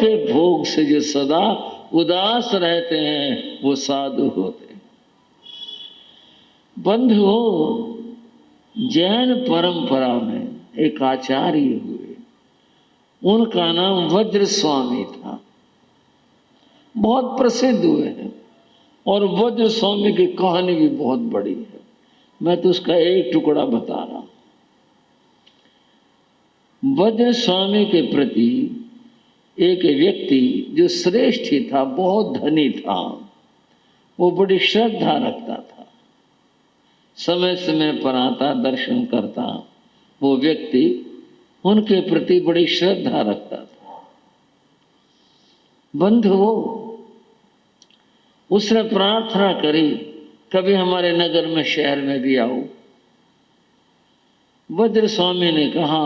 के भोग से जो सदा उदास रहते हैं वो साधु होते हैं। बंधुओं, जैन परंपरा में एक आचार्य हुए, उनका नाम वज्र स्वामी था, बहुत प्रसिद्ध हुए हैं। और वज्र स्वामी की कहानी भी बहुत बड़ी है, मैं तो उसका एक टुकड़ा बता रहा हूं। वज्र स्वामी के प्रति एक व्यक्ति जो श्रेष्ठ ही था, बहुत धनी था, वो बड़ी श्रद्धा रखता था, समय समय पर आता, दर्शन करता। वो व्यक्ति उनके प्रति बड़ी श्रद्धा रखता था। बंधुओं, उसने प्रार्थना करी, कभी हमारे नगर में, शहर में भी आओ। वज्र स्वामी ने कहा,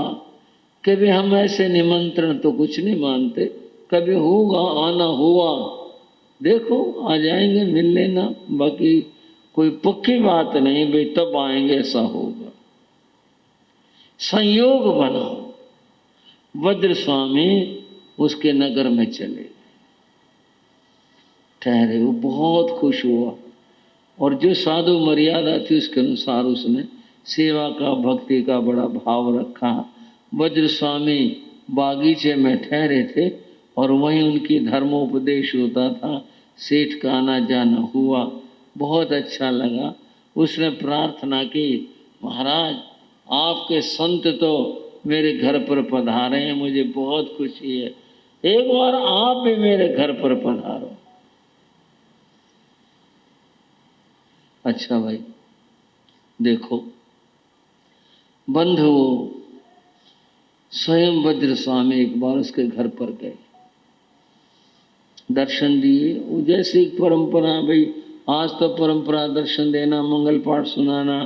कभी हम ऐसे निमंत्रण तो कुछ नहीं मानते, कभी होगा, आना हुआ, देखो आ जाएंगे, मिल लेना, बाकी कोई पक्की बात नहीं भाई तब आएंगे, ऐसा होगा। संयोग बना, वज्र स्वामी उसके नगर में चले, ठहरे। वो बहुत खुश हुआ और जो साधु मर्यादा थी उसके अनुसार उसने सेवा का, भक्ति का बड़ा भाव रखा। वज्र स्वामी बागीचे में ठहरे थे और वहीं उनकी धर्मोपदेश होता था। सेठ का आना जाना हुआ, बहुत अच्छा लगा। उसने प्रार्थना की, महाराज आपके संत तो मेरे घर पर पधारे हैं, मुझे बहुत खुशी है, एक बार आप भी मेरे घर पर पधारो। अच्छा भाई, देखो बंधुओं, स्वयं वज्र स्वामी एक बार उसके घर पर गए, दर्शन दिए। वो जैसे एक परंपरा, भाई आज तो परंपरा दर्शन देना, मंगल पाठ सुनाना,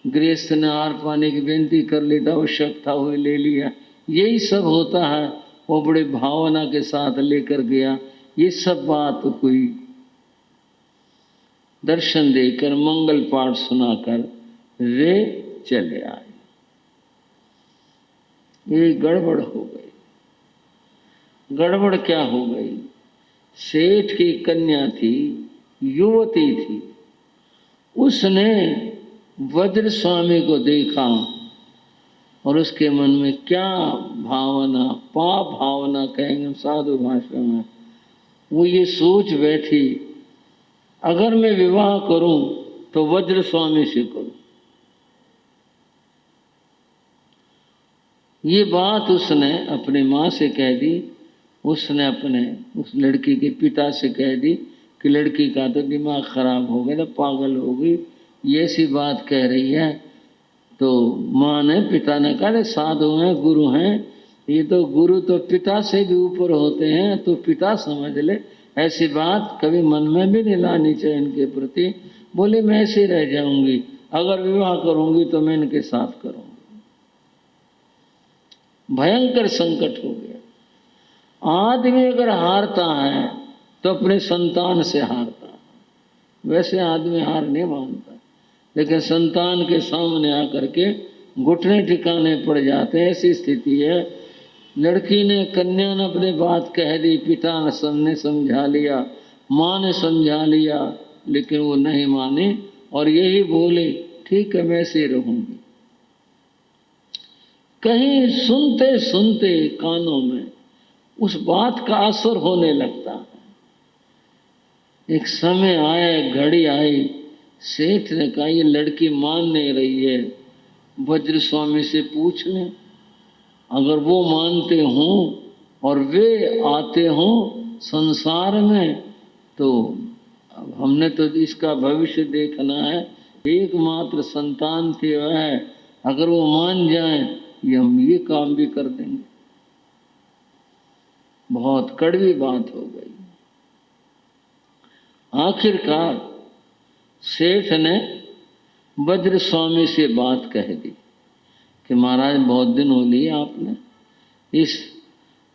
गृहस्थ ने आहार पाने की बेनती कर ली, आवश्यकता हुई ले लिया, यही सब होता है। वो बड़े भावना के साथ लेकर गया, ये सब बात हुई। दर्शन देकर मंगल पाठ सुनाकर वे चले आए। ये गड़बड़ हो गई। गड़बड़ क्या हो गई? सेठ की कन्या थी, युवती थी, उसने वज्र स्वामी को देखा और उसके मन में क्या भावना, पाप भावना कहेंगे साधु भाषा में, वो ये सोच बैठी, अगर मैं विवाह करूं तो वज्र स्वामी से करूं। ये बात उसने अपनी माँ से कह दी, उसने अपने उस लड़की के पिता से कह दी कि लड़की का तो दिमाग खराब हो गया, पागल हो गई, ये सी बात कह रही है। तो माँ ने, पिता ने कहा, साधु हैं, गुरु हैं, ये तो गुरु तो पिता से भी ऊपर होते हैं, तो पिता समझ ले, ऐसी बात कभी मन में भी नहीं लानी चाहिए इनके प्रति। बोले मैं ऐसे रह जाऊंगी, अगर विवाह करूंगी तो मैं इनके साथ करूंगी। भयंकर संकट हो गया। आदमी अगर हारता है तो अपने संतान से हारता है, वैसे आदमी हार नहीं मानता, लेकिन संतान के सामने आकर के घुटने ठिकाने पड़ जाते हैं, ऐसी स्थिति है। लड़की ने, कन्या ने अपनी बात कह दी, पिता ने समझा लिया, माँ ने समझा लिया, लेकिन वो नहीं माने और यही बोले ठीक है मैं ऐसे रहूंगी। कहीं सुनते सुनते कानों में उस बात का असर होने लगता है। एक समय आया, एक घड़ी आई, सेठ ने कहा ये लड़की मान नहीं रही है, वज्र स्वामी से पूछ लें, अगर वो मानते हों और वे आते हों संसार में तो अब हमने तो इसका भविष्य देखना है, एकमात्र संतान थी वह, अगर वो मान जाएं ये हम ये काम भी कर देंगे। बहुत कड़वी बात हो गई। आखिरकार सेठ ने वज्र स्वामी से बात कह दी कि महाराज बहुत दिन हो लिए आपने इस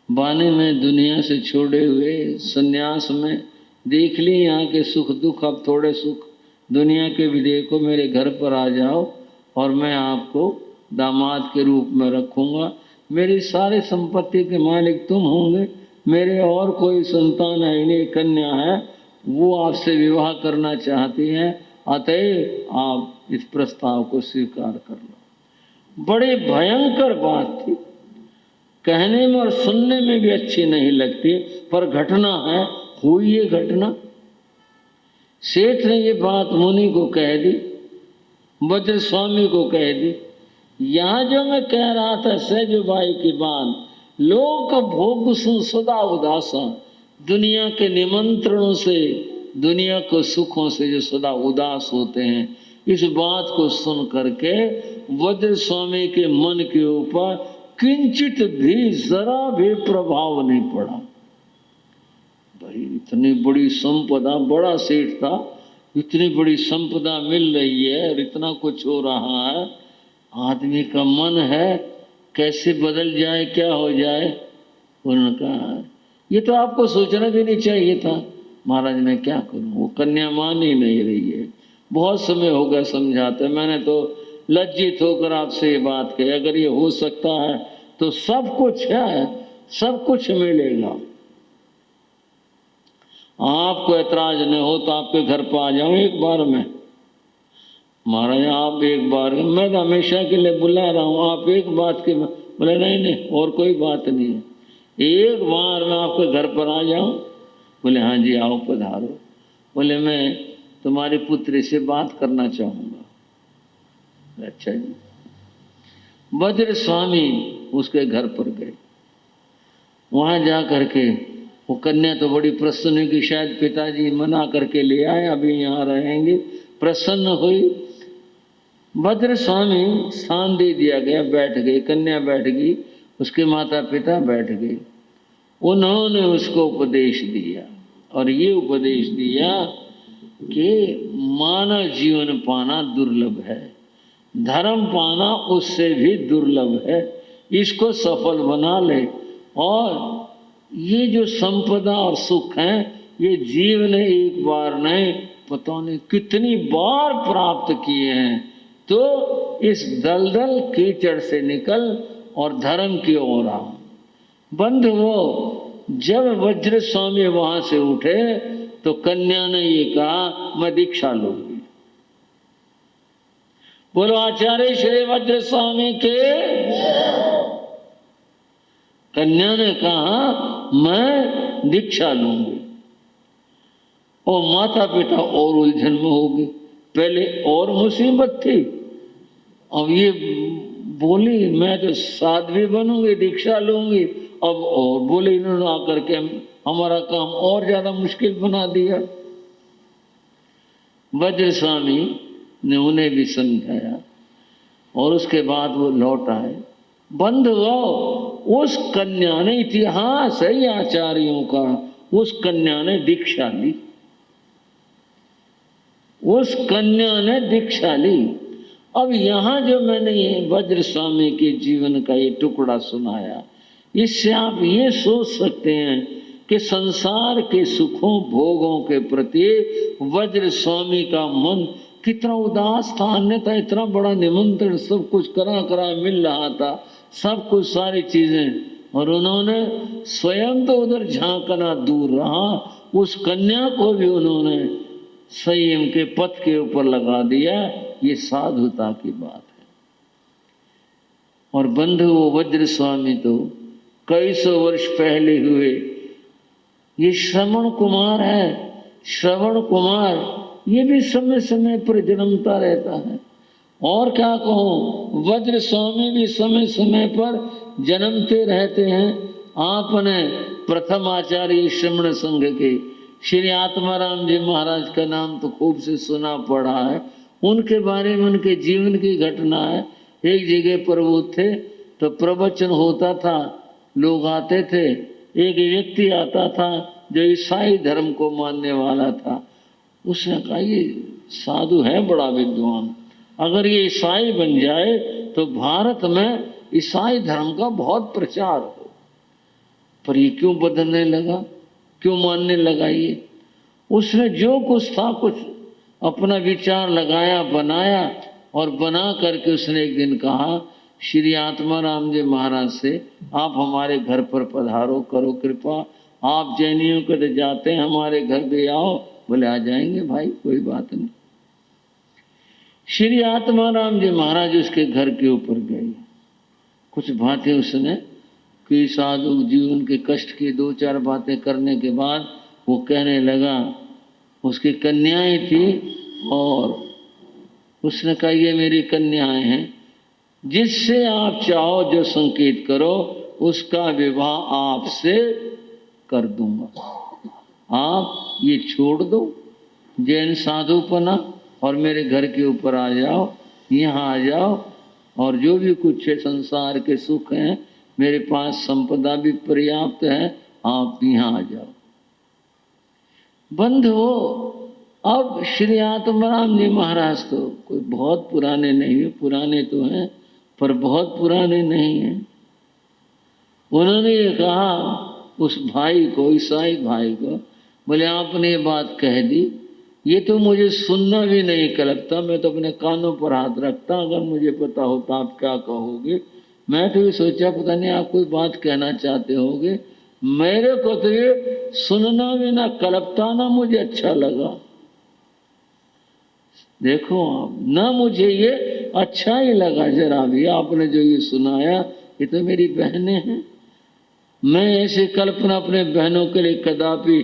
बाने में दुनिया से छोड़े हुए, सन्यास में देख ली यहाँ के सुख दुख, अब थोड़े सुख दुनिया के भी देखो, मेरे घर पर आ जाओ और मैं आपको दामाद के रूप में रखूँगा, मेरी सारी संपत्ति के मालिक तुम होंगे, मेरे और कोई संतान है नहीं, कन्या है, वो आपसे विवाह करना चाहती है, अतएव आप इस प्रस्ताव को स्वीकार कर लो। बड़ी भयंकर बात थी, कहने में और सुनने में भी अच्छी नहीं लगती, पर घटना है, हुई ये घटना। सेठ ने ये बात मुनि को कह दी, वज्र स्वामी को कह दी। यहाँ जो मैं कह रहा था सहजबाई की बात, लोक भोग सदा उदासा, दुनिया के निमंत्रणों से, दुनिया को सुखों से जो सदा उदास होते हैं, इस बात को सुन करके वज्र स्वामी के मन के ऊपर किंचित भी जरा भी प्रभाव नहीं पड़ा। भाई इतनी बड़ी संपदा, बड़ा सेठ था, इतनी बड़ी संपदा मिल रही है और इतना कुछ हो रहा है, आदमी का मन है कैसे बदल जाए, क्या हो जाए। उन्होंने कहा ये तो आपको सोचना भी नहीं चाहिए था। महाराज मैं क्या करूं, वो कन्या मान ही नहीं रही है, बहुत समय हो गया समझाते, मैंने तो लज्जित होकर आपसे ये बात कही, अगर ये हो सकता है तो सब कुछ है, सब कुछ मिलेगा। आपको ऐतराज नहीं हो तो आपके घर पर आ जाऊं एक बार में। महाराज आप एक बार, मैं तो हमेशा के लिए बुला रहा हूँ, आप एक बात के, बोले नहीं नहीं और कोई बात नहीं है, एक बार मैं आपके घर पर आ जाऊं। बोले हाँ जी आओ पधारो। बोले मैं तुम्हारी पुत्री से बात करना चाहूँगा। अच्छा जी। वज्र स्वामी उसके घर पर गए, वहाँ जा करके वो कन्या तो बड़ी प्रसन्न हुई कि शायद पिताजी मना करके ले आए, अभी यहाँ रहेंगे, प्रसन्न हुई। वज्र स्वामी स्थान दे दिया गया, बैठ गए, कन्या बैठ गई, उसके माता पिता बैठ गए। उन्होंने उसको उपदेश दिया और ये उपदेश दिया कि मानव जीवन पाना दुर्लभ है, धर्म पाना उससे भी दुर्लभ है, इसको सफल बना ले। और ये जो संपदा और सुख है ये जीव ने एक बार नहीं पता नहीं कितनी बार प्राप्त किए हैं, तो इस दलदल कीचड़ से निकल और धर्म की ओर आ। बंधुओं जब वज्र स्वामी वहां से उठे तो कन्या ने ये कहा मैं दीक्षा लूंगी। बोलो आचार्य श्री वज्र स्वामी के। कन्या ने कहा मैं दीक्षा लूंगी। और माता पिता और उलझन में होगी, पहले और मुसीबत थी, अब ये बोली मैं तो साध्वी बनूंगी, दीक्षा लूंगी, अब और बोले इन्होंने आकर के हमारा काम और ज्यादा मुश्किल बना दिया। वज्र स्वामी ने उन्हें भी समझाया और उसके बाद वो लौट आए। बंधुओं उस कन्या ने, इतिहास है आचार्यों का, उस कन्या ने दीक्षा ली, उस कन्या ने दीक्षा ली। अब यहाँ जो मैंने ये वज्र स्वामी के जीवन का ये टुकड़ा सुनाया, इससे आप ये सोच सकते हैं कि संसार के सुखों भोगों के प्रति वज्र स्वामी का मन कितना उदास था। अन्यथा इतना बड़ा निमंत्रण, सब कुछ करा मिल रहा था, सब कुछ सारी चीजें, और उन्होंने स्वयं तो उधर झांकना दूर रहा, उस कन्या को भी उन्होंने संयम के पथ के ऊपर लगा दिया। ये साधुता की बात है। और बंधु वो वज्र स्वामी तो कई सौ वर्ष पहले हुए। ये श्रवण कुमार है, श्रवण कुमार, ये भी समय समय पर जन्मता रहता है। और क्या कहूँ, वज्र स्वामी भी समय समय पर जन्मते रहते हैं। आपने प्रथम आचार्य श्रमण संघ के श्री आत्माराम जी महाराज का नाम तो खूब से सुना पड़ा है। उनके बारे में, उनके जीवन की घटना है। एक जगह पर वो थे तो प्रवचन होता था, लोग आते थे, एक व्यक्ति आता था जो ईसाई धर्म को मानने वाला था। उसने कहा ये साधु है बड़ा विद्वान, अगर ये ईसाई बन जाए तो भारत में ईसाई धर्म का बहुत प्रचार हो। पर ये क्यों बदलने लगा, क्यों मानने लगा? ये उसने जो कुछ था कुछ अपना विचार लगाया, बनाया, और बना करके उसने एक दिन कहा श्री आत्माराम जी महाराज से, आप हमारे घर पर पधारो, करो कृपा, आप जैनियों के तो जाते हैं, हमारे घर भी आओ। बोले आ जाएंगे भाई, कोई बात नहीं। श्री आत्माराम जी महाराज उसके घर के ऊपर गए। कुछ बातें उसने कि साधु जीवन के कष्ट की 2-4 बातें करने के बाद वो कहने लगा, उसकी कन्याएं थी और उसने कहा ये मेरी कन्याएं हैं, जिससे आप चाहो जो संकेत करो उसका विवाह आपसे कर दूंगा। आप ये छोड़ दो जैन साधुपना और मेरे घर के ऊपर आ जाओ, यहाँ आ जाओ, और जो भी कुछ है संसार के सुख हैं, मेरे पास संपदा भी पर्याप्त है, आप यहाँ आ जाओ। बंधु, अब श्री आत्माराम जी महाराज तो कोई बहुत पुराने नहीं है, पुराने तो हैं पर बहुत पुराने नहीं हैं। उन्होंने ये कहा उस भाई को, ईसाई भाई को, बोले आपने ये बात कह दी, ये तो मुझे सुनना भी नहीं लगता, मैं तो अपने कानों पर हाथ रखता, अगर मुझे पता होता आप क्या कहोगे। मैं तो ये सोचा पता नहीं आप कोई बात कहना चाहते होगे, मेरे को तो ये सुनना भी ना कलपता, ना मुझे अच्छा लगा। देखो आप, ना मुझे ये अच्छा ही लगा जरा भी, आपने जो ये सुनाया, ये तो मेरी बहनें हैं। मैं ऐसे कल्पना अपने बहनों के लिए कदापि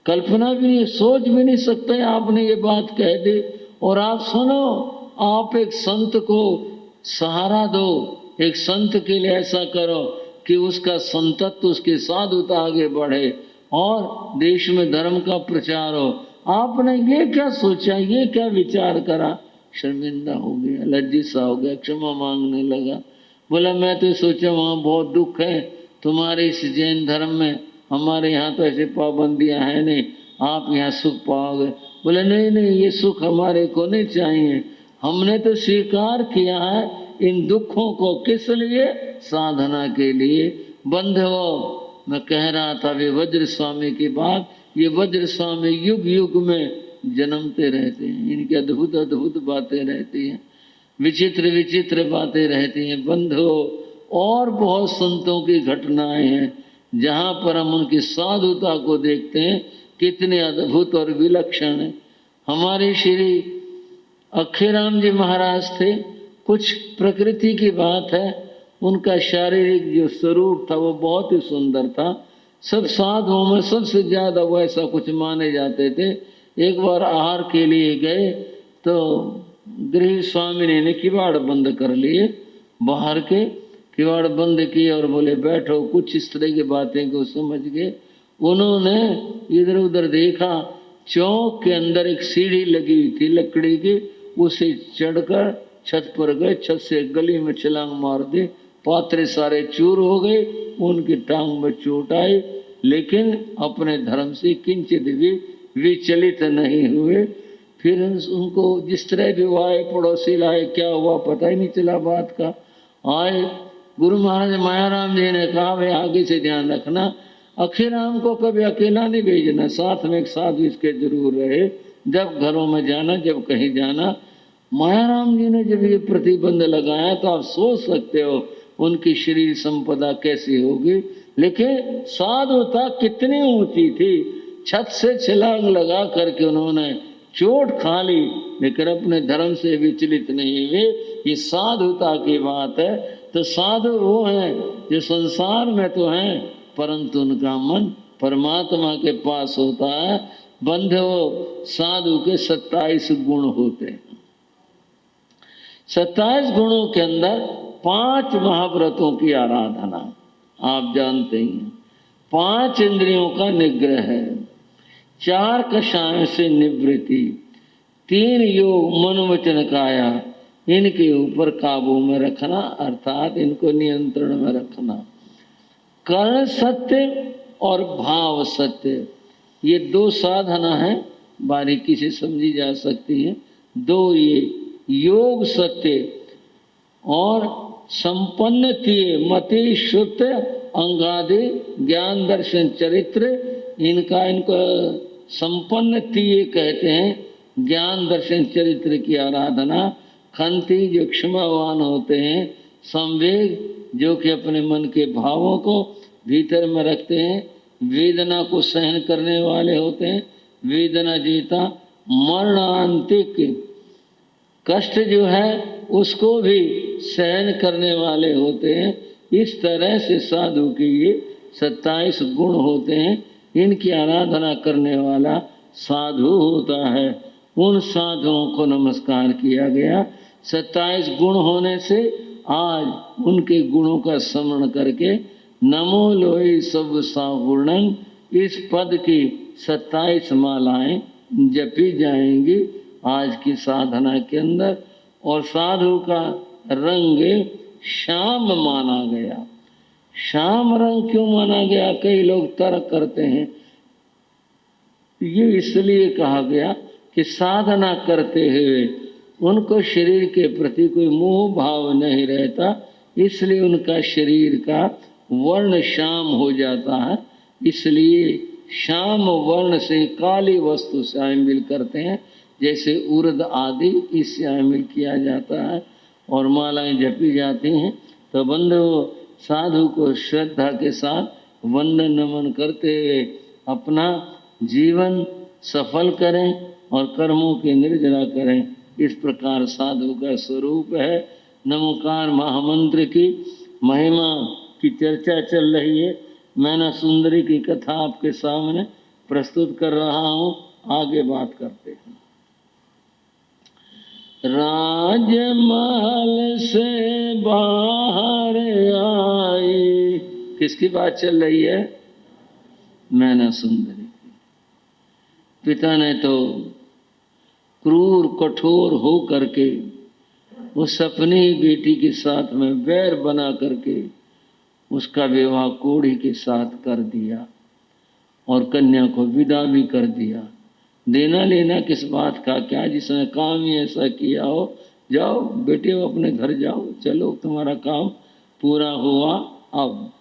कल्पना भी नहीं, सोच भी नहीं सकते। आपने ये बात कह दी, और आप सुनो, आप एक संत को सहारा दो, एक संत के लिए ऐसा करो कि उसका संतत्व, उसके साधुता आगे बढ़े और देश में धर्म का प्रचार हो। आपने ये क्या सोचा, ये क्या विचार करा? शर्मिंदा हो गया, लज्जित सा हो गया, क्षमा मांगने लगा। बोला मैं तो सोचा वहाँ बहुत दुख है तुम्हारे इस जैन धर्म में, हमारे यहाँ तो ऐसे पाबंदियाँ हैं नहीं, आप यहाँ सुख पाओगे। बोले नहीं नहीं, ये सुख हमारे को नहीं चाहिए, हमने तो स्वीकार किया है इन दुखों को। किस लिए? साधना के लिए। बंधुओं, मैं कह रहा था वे वज्र स्वामी की बात, ये वज्र स्वामी युग युग में जन्मते रहते हैं, इनकी अद्भुत अद्भुत बातें रहती हैं, विचित्र विचित्र बातें रहती हैं। बंधुओं, और बहुत संतों की घटनाएं हैं जहाँ पर हम उनकी साधुता को देखते हैं, कितने अद्भुत और विलक्षण है। हमारे श्री अखेराम जी महाराज थे, कुछ प्रकृति की बात है, उनका शारीरिक जो स्वरूप था वो बहुत ही सुंदर था। सब साधुओं में सबसे ज़्यादा वो ऐसा कुछ माने जाते थे। एक बार आहार के लिए गए तो गृह स्वामी ने किवाड़ बंद कर लिए, बाहर के किवाड़ बंद किए और बोले बैठो। कुछ इस तरह की बातें को समझ गए। उन्होंने इधर उधर देखा, चौक के अंदर एक सीढ़ी लगी हुई थी लकड़ी की, उसे चढ़कर छत पर गए, छत से गली में छलांग मार दी, पात्रे सारे चूर हो गए, उनकी टांग में चोट आई, लेकिन अपने धर्म से किंचित भी विचलित नहीं हुए। फिर उनको जिस तरह भी आए, पड़ोसी लाए, क्या हुआ पता ही नहीं चला बात का। आए गुरु महाराज मायाराम जी ने कहा भाई आगे से ध्यान रखना, अखेराम को कभी अकेला नहीं भेजना, साथ में एक साधु इसके जरूर रहे, जब घरों में जाना, जब कहीं जाना। मायाराम जी ने जब ये प्रतिबंध लगाया तो आप सोच सकते हो उनकी शरीर संपदा कैसी होगी, लेकिन साधुता कितनी ऊंची थी। छत से छलांग लगा करके उन्होंने चोट खा ली, लेकिन अपने धर्म से विचलित नहीं हुए। ये साधुता की बात है। तो साधु वो हैं जो संसार में तो हैं, परंतु उनका मन परमात्मा के पास होता है। बंधुओं, साधु के 27 गुण होते हैं। 27 गुणों के अंदर 5 महाव्रतों की आराधना, आप जानते ही हैं। 5 इंद्रियों का निग्रह है, 4 कषायों से निवृत्ति, 3 योग मन वचन काया, इनके ऊपर काबू में रखना, अर्थात इनको नियंत्रण में रखना। कर्ण सत्य और भाव सत्य, ये 2 साधना है, बारीकी से समझी जा सकती है। 2 ये योग सत्य और संपन्न किए मति श्रुत अंगादि ज्ञान दर्शन चरित्र, इनको संपन्न किए कहते हैं। ज्ञान दर्शन चरित्र की आराधना। खंती जो क्षमावान होते हैं, संवेग जो कि अपने मन के भावों को भीतर में रखते हैं, वेदना को सहन करने वाले होते हैं। वेदना जीता मरणांतिक कष्ट जो है उसको भी सहन करने वाले होते हैं। इस तरह से साधु के ये 27 गुण होते हैं। इनकी आराधना करने वाला साधु होता है। उन साधुओं को नमस्कार किया गया। 27 गुण होने से आज उनके गुणों का स्मरण करके नमो लोई सब सागुणं इस पद की 27 मालाएं जपी जाएंगी आज की साधना के अंदर। और साधु का रंग श्याम माना गया। श्याम रंग क्यों माना गया? कई लोग तर्क करते हैं। ये इसलिए कहा गया कि साधना करते हुए उनको शरीर के प्रति कोई मोह भाव नहीं रहता, इसलिए उनका शरीर का वर्ण श्याम हो जाता है। इसलिए श्याम वर्ण से काली वस्तु शामिल करते हैं, जैसे उर्द आदि इससे शामिल किया जाता है और मालाएं जपी जाती हैं। तो बंधुओं, साधु को श्रद्धा के साथ वंदन नमन करते हुए अपना जीवन सफल करें और कर्मों की निर्जरा करें। इस प्रकार साधु का स्वरूप है। नमोकार महामंत्र की महिमा की चर्चा चल रही है। मैना सुंदरी की कथा आपके सामने प्रस्तुत कर रहा हूँ। आगे बात करते हैं। राजमहल से बाहर आई, किसकी बात चल रही है? मैना सुंदरी की। पिता ने तो क्रूर कठोर हो करके उस अपनी बेटी के साथ में वैर बना करके उसका विवाह कोढ़ी के साथ कर दिया और कन्या को विदा भी कर दिया। देना लेना किस बात का? क्या जिसने काम ही ऐसा किया हो? जाओ बेटे अपने घर जाओ, चलो तुम्हारा काम पूरा हुआ। अब